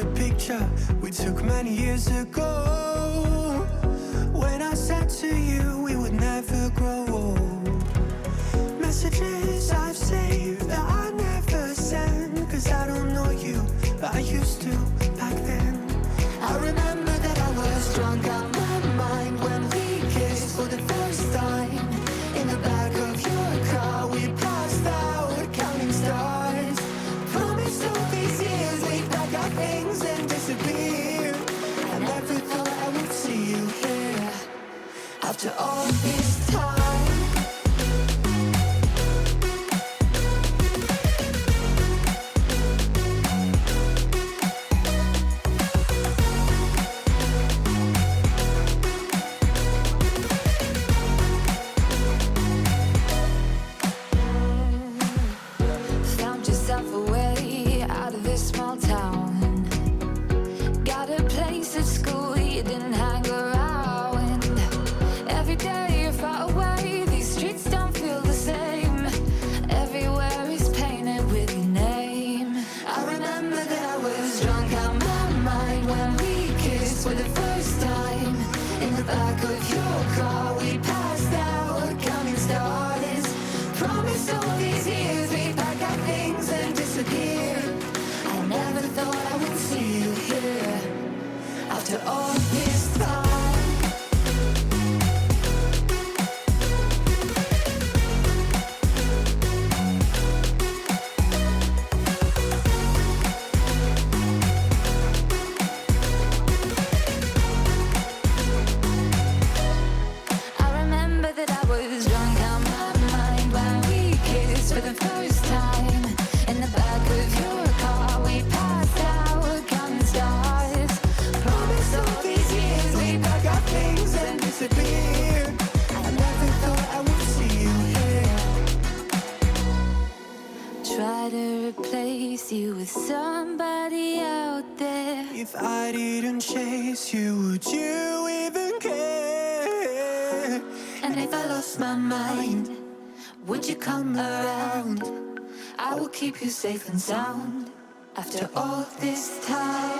a picture we took many years ago, when I said to you we would never grow old. Messages I've saved that I never send, cause I don't know you, but I used to back then. I remember that I was drunk out my mind when we kissed for the first time. In the back of your car we passed out counting stars. Promised all these years we'd pack our things and disappear. I never thought I would see you here after all this time. If I didn't chase you, would you even care? And if I lost my mind, would you come around? I will keep you safe and sound after all this time.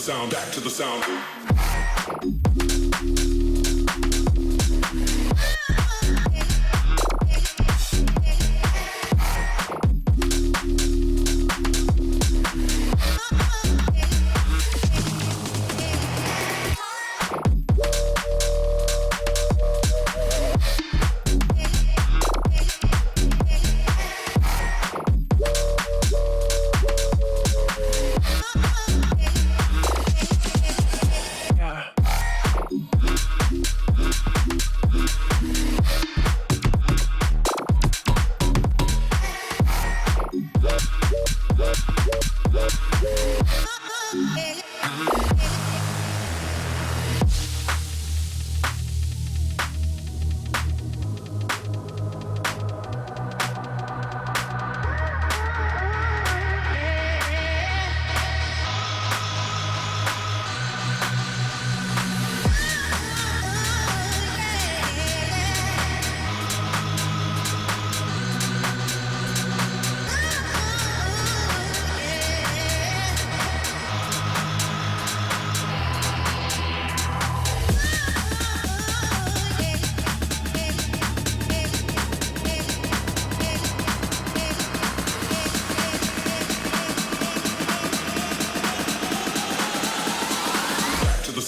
sound, back to the sound.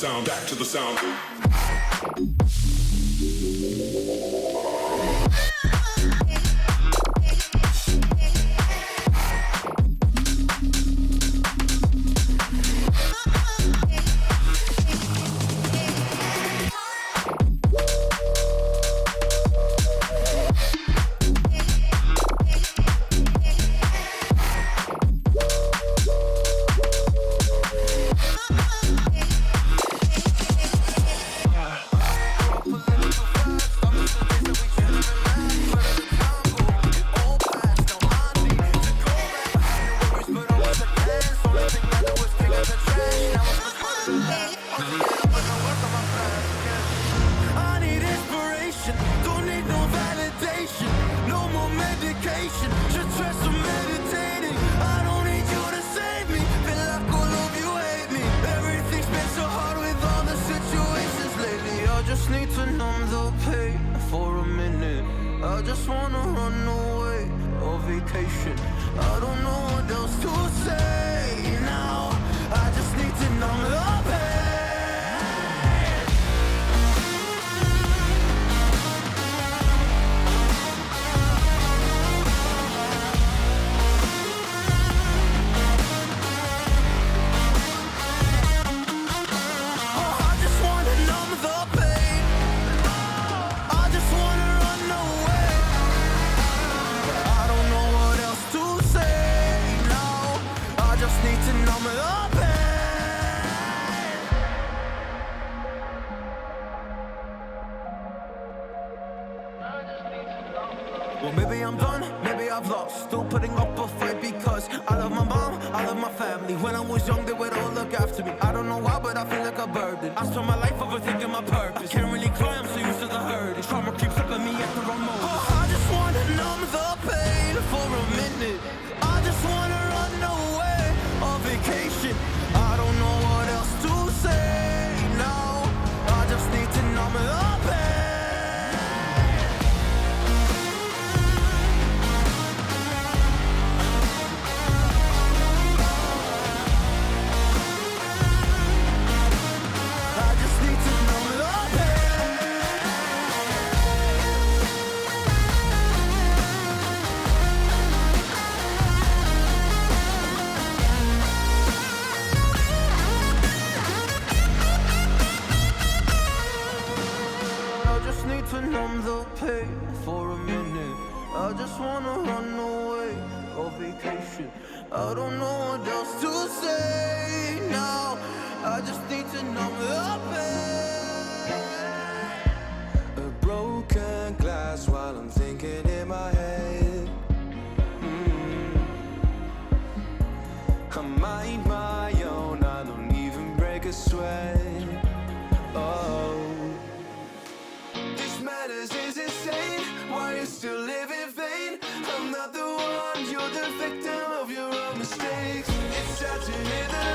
Sound, back to the sound. Well, maybe I'm done, maybe I've lost. Still putting up a fight because I love my mom, I love my family. When I was young, they would all look after me. I don't know why, but I feel like a burden. I spent my life overthinking my purpose. Can't really cry, I'm so used to the hurt. Trauma keeps up at me at the wrong moment. Oh, I just wanna numb the pain for a minute. I just wanna run away on vacation. I don't know what else to say now. I just need to numb the pain. To numb the pain for a minute. I just wanna run away on vacation. I don't know what else to say now. I just need to numb the pain. A broken glass while I'm thinking in my head. I mind my own, I don't even break a sweat. Oh, matters is insane. Why you still live in vain? I'm not the one, you're the victim of your own mistakes. It's sad to hear that